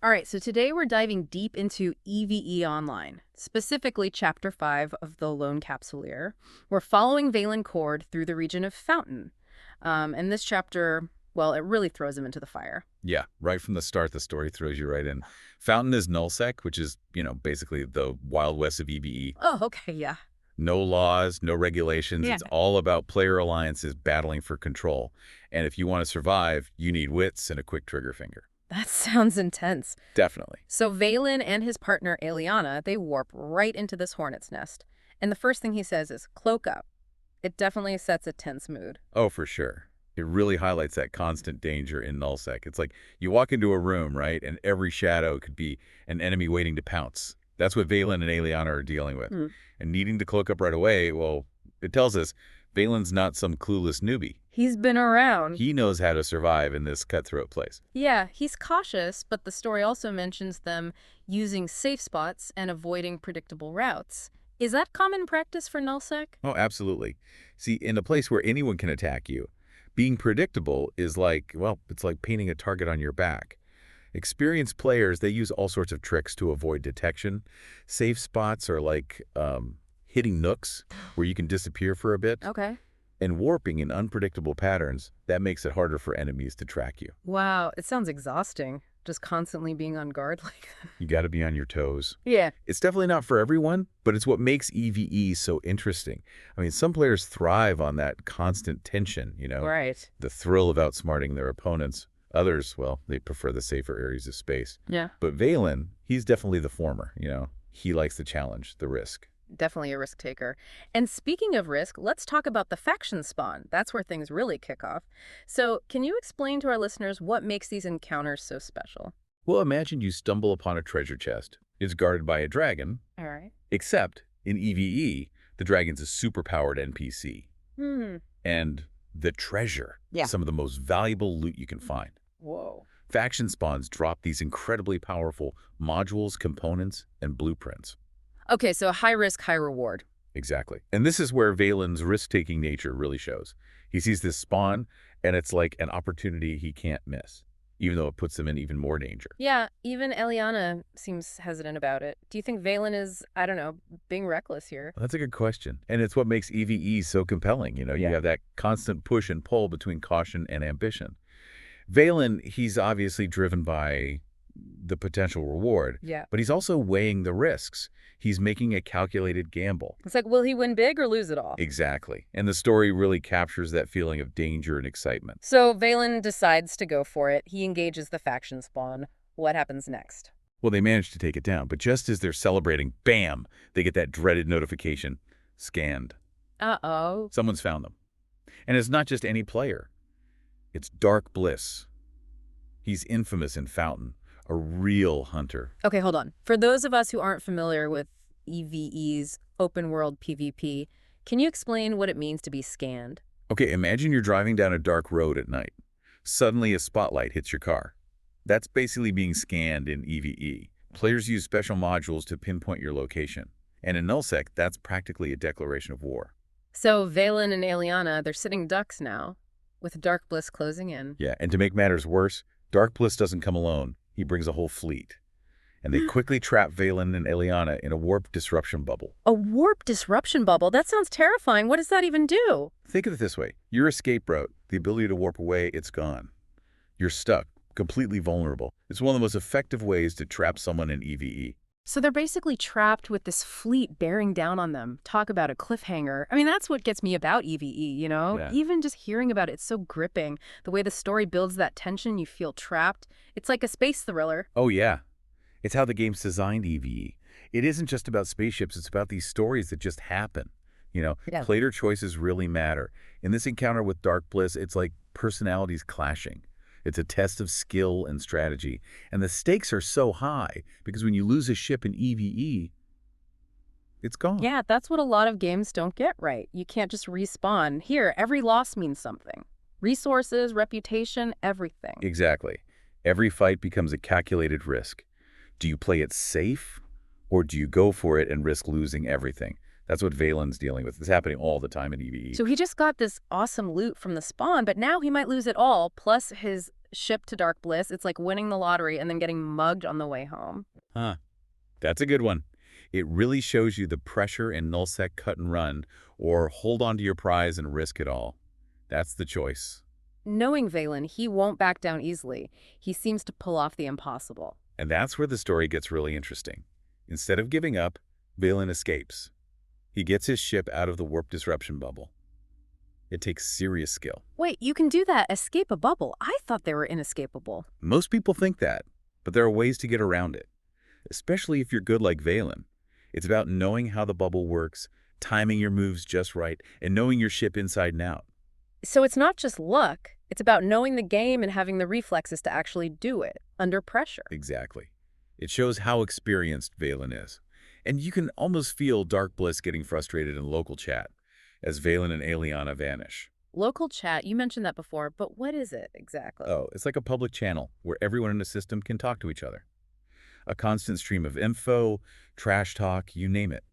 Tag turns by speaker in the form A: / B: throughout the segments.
A: All right, so today we're diving deep into EVE Online, specifically Chapter 5 of The Lone Capsuleer. We're following Vaylin Cord through the region of Fountain. And this chapter, well, it really throws him into the fire.
B: Yeah, right from the start, the story throws you right in. Fountain is nullsec, which is, basically the Wild West of EVE.
A: Oh, okay, yeah.
B: No laws, no regulations.
A: Yeah.
B: It's all about player alliances battling for control. And if you want to survive, you need wits and a quick trigger finger.
A: That sounds intense.
B: Definitely.
A: So Vaylin and his partner, Aeliana, they warp right into this hornet's nest. And the first thing he says is, cloak up. It definitely sets a tense mood.
B: Oh, for sure. It really highlights that constant danger in nullsec. It's like you walk into a room, right, and every shadow could be an enemy waiting to pounce. That's what Vaylin and Aeliana are dealing with. And needing to cloak up right away, well, it tells us Vaylin's not some clueless newbie.
A: He's been around.
B: He knows how to survive in this cutthroat place.
A: Yeah, he's cautious, but the story also mentions them using safe spots and avoiding predictable routes. Is that common practice for nullsec?
B: Oh, absolutely. See, in a place where anyone can attack you, being predictable is like, well, it's like painting a target on your back. Experienced players, they use all sorts of tricks to avoid detection. Safe spots are like hitting nooks where you can disappear for a bit.
A: Okay.
B: And warping in unpredictable patterns, that makes it harder for enemies to track you.
A: Wow, it sounds exhausting, just constantly being on guard like that.
B: You got to be on your toes.
A: Yeah.
B: It's definitely not for everyone, but it's what makes EVE so interesting. I mean, some players thrive on that constant tension,
A: Right.
B: the thrill of outsmarting their opponents. Others, well, they prefer the safer areas of space.
A: Yeah.
B: But Vaylin, he's definitely the former, He likes the challenge, the risk.
A: Definitely a risk taker. And speaking of risk, let's talk about the faction spawn. That's where things really kick off. So can you explain to our listeners what makes these encounters so special?
B: Well, imagine you stumble upon a treasure chest. It's guarded by a dragon,
A: All right.
B: except in EVE, the dragon's a superpowered NPC. And the treasure,
A: Yeah.
B: some of the most valuable loot you can find.
A: Whoa.
B: Faction spawns drop these incredibly powerful modules, components, and blueprints.
A: Okay, so high risk, high reward.
B: Exactly. And this is where Vaylin's risk-taking nature really shows. He sees this spawn, and it's like an opportunity he can't miss, even though it puts him in even more danger.
A: Yeah, even Aeliana seems hesitant about it. Do you think Vaylin is, I don't know, being reckless here?
B: Well, that's a good question. And it's what makes EVE so compelling. You
A: Yeah.
B: have that constant push and pull between caution and ambition. Vaylin, he's obviously driven by the potential reward,
A: Yeah.
B: but he's also weighing the risks. He's making a calculated gamble.
A: It's like, will he win big or lose it all?
B: Exactly. And the story really captures that feeling of danger and excitement.
A: So Vaylin decides to go for it. He engages the faction spawn. What happens next?
B: Well, they manage to take it down, but just as they're celebrating, bam, they get that dreaded notification. Scanned.
A: Uh-oh.
B: Someone's found them. And it's not just any player. It's Dark Bliss. He's infamous in Fountain, a real hunter.
A: Okay, hold on. For those of us who aren't familiar with EVE's open world PvP, can you explain what it means to be scanned?
B: Okay, imagine you're driving down a dark road at night. Suddenly a spotlight hits your car. That's basically being scanned in EVE. Players use special modules to pinpoint your location. And in nullsec, that's practically a declaration of war.
A: So Vaylin and Aeliana, they're sitting ducks now, with Dark Bliss closing in.
B: Yeah, and to make matters worse, Dark Bliss doesn't come alone. He brings a whole fleet. And they quickly trap Vaylin and Aeliana in a warp disruption bubble.
A: A warp disruption bubble? That sounds terrifying. What does that even do?
B: Think of it this way. Your escape route, the ability to warp away, it's gone. You're stuck, completely vulnerable. It's one of the most effective ways to trap someone in EVE.
A: So they're basically trapped with this fleet bearing down on them. Talk about a cliffhanger. I mean, that's what gets me about EVE,
B: Yeah.
A: Even just hearing about it, it's so gripping. The way the story builds that tension, you feel trapped. It's like a space thriller.
B: Oh, yeah. It's how the game's designed EVE. It isn't just about spaceships, it's about these stories that just happen.
A: Yeah.
B: Player choices really matter. In this encounter with Dark Bliss, it's like personalities clashing. It's a test of skill and strategy. And the stakes are so high because when you lose a ship in EVE, it's gone.
A: Yeah, that's what a lot of games don't get right. You can't just respawn. Here, every loss means something. Resources, reputation, everything.
B: Exactly. Every fight becomes a calculated risk. Do you play it safe, or do you go for it and risk losing everything? That's what Vaylin's dealing with. It's happening all the time in EVE.
A: So he just got this awesome loot from the spawn, but now he might lose it all, plus his ship to Dark Bliss. It's like winning the lottery and then getting mugged on the way home.
B: Huh. That's a good one. It really shows you the pressure in nullsec cut and run, or hold on to your prize and risk it all. That's the choice.
A: Knowing Vaylin, he won't back down easily. He seems to pull off the impossible.
B: And that's where the story gets really interesting. Instead of giving up, Vaylin escapes. He gets his ship out of the warp disruption bubble. It takes serious skill.
A: Wait, you can do that, escape a bubble. I thought they were inescapable.
B: Most people think that, but there are ways to get around it, especially if you're good like Vaylin. It's about knowing how the bubble works, timing your moves just right, and knowing your ship inside and out.
A: So it's not just luck. It's about knowing the game and having the reflexes to actually do it, under pressure.
B: Exactly. It shows how experienced Vaylin is. And you can almost feel Dark Bliss getting frustrated in local chat as Vaylin and Aeliana vanish.
A: Local chat, you mentioned that before, but what is it exactly?
B: Oh, it's like a public channel where everyone in the system can talk to each other. A constant stream of info, trash talk, you name it.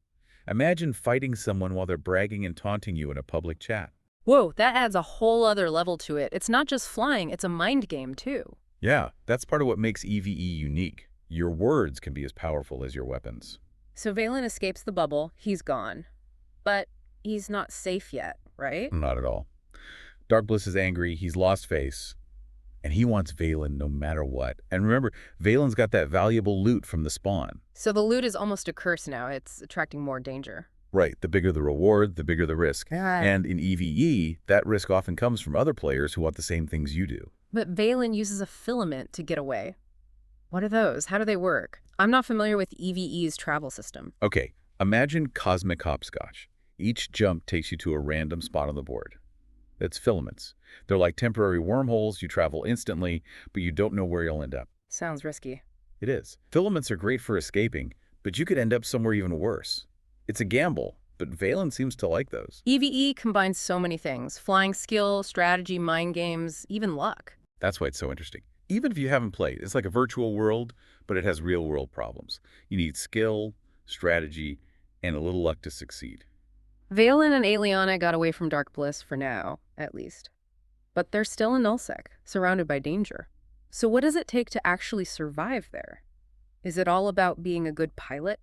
B: Imagine fighting someone while they're bragging and taunting you in a public chat.
A: Whoa, that adds a whole other level to it. It's not just flying, it's a mind game too.
B: Yeah, that's part of what makes EVE unique. Your words can be as powerful as your weapons.
A: So Vaylin escapes the bubble, he's gone. But he's not safe yet, right?
B: Not at all. Dark Bliss is angry, he's lost face, and he wants Vaylin no matter what. And remember, Vaylin's got that valuable loot from the spawn.
A: So the loot is almost a curse now. It's attracting more danger.
B: Right, the bigger the reward, the bigger the risk. And in EVE, that risk often comes from other players who want the same things you do.
A: But Vaylin uses a filament to get away. What are those? How do they work? I'm not familiar with EVE's travel system.
B: Okay, imagine cosmic hopscotch. Each jump takes you to a random spot on the board. It's filaments. They're like temporary wormholes. You travel instantly, but you don't know where you'll end up.
A: Sounds risky.
B: It is. Filaments are great for escaping, but you could end up somewhere even worse. It's a gamble, but Vaylin seems to like those.
A: EVE combines so many things. Flying skill, strategy, mind games, even luck.
B: That's why it's so interesting. Even if you haven't played, it's like a virtual world, but it has real-world problems. You need skill, strategy, and a little luck to succeed.
A: Vaylin and Aeliana got away from Dark Bliss for now, at least. But they're still in nullsec, surrounded by danger. So what does it take to actually survive there? Is it all about being a good pilot?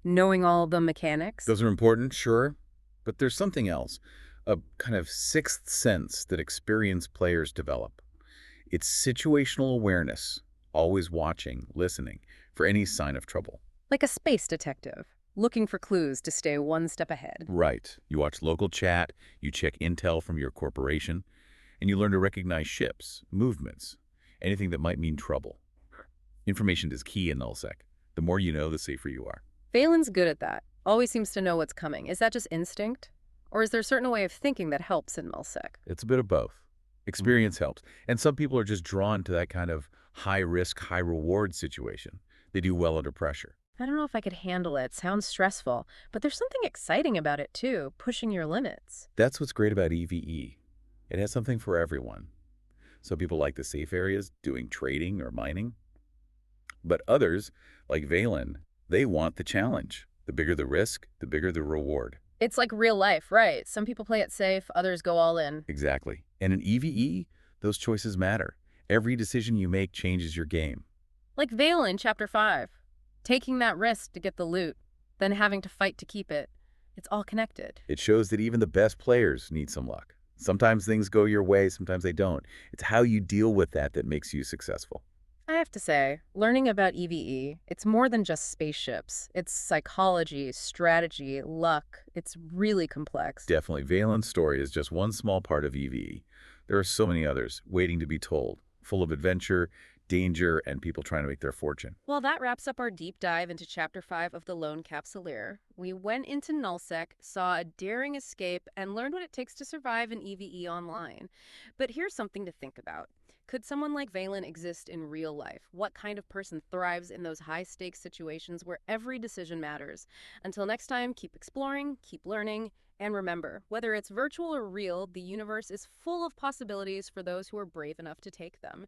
A: Knowing all the mechanics?
B: Those are important, sure, but there's something else, a kind of sixth sense that experienced players develop. It's situational awareness, always watching, listening for any sign of trouble.
A: Like a space detective, looking for clues to stay one step ahead.
B: Right. You watch local chat, you check intel from your corporation, and you learn to recognize ships, movements, anything that might mean trouble. Information is key in nullsec. The more you know, the safer you are.
A: Vaylin's good at that. Always seems to know what's coming. Is that just instinct? Or is there a certain way of thinking that helps in nullsec?
B: It's a bit of both. Experience helps. And some people are just drawn to that kind of high-risk, high-reward situation. They do well under pressure.
A: I don't know if I could handle it. Sounds stressful. But there's something exciting about it, too, pushing your limits.
B: That's what's great about EVE. It has something for everyone. Some people like the safe areas, doing trading or mining. But others, like Vaylin, they want the challenge. The bigger the risk, the bigger the reward.
A: It's like real life, right? Some people play it safe, others go all in.
B: Exactly. And in EVE, those choices matter. Every decision you make changes your game.
A: Like Vaylin, Chapter 5. Taking that risk to get the loot, then having to fight to keep it. It's all connected.
B: It shows that even the best players need some luck. Sometimes things go your way, sometimes they don't. It's how you deal with that that makes you successful.
A: I have to say, learning about EVE, it's more than just spaceships. It's psychology, strategy, luck. It's really complex.
B: Definitely. Vaylin's story is just one small part of EVE. There are so many others waiting to be told, full of adventure, danger, and people trying to make their fortune.
A: Well, that wraps up our deep dive into Chapter 5 of The Lone Capsuleer. We went into nullsec, saw a daring escape, and learned what it takes to survive in EVE Online. But here's something to think about. Could someone like Vaylin exist in real life? What kind of person thrives in those high-stakes situations where every decision matters? Until next time, keep exploring, keep learning, and remember, whether it's virtual or real, the universe is full of possibilities for those who are brave enough to take them.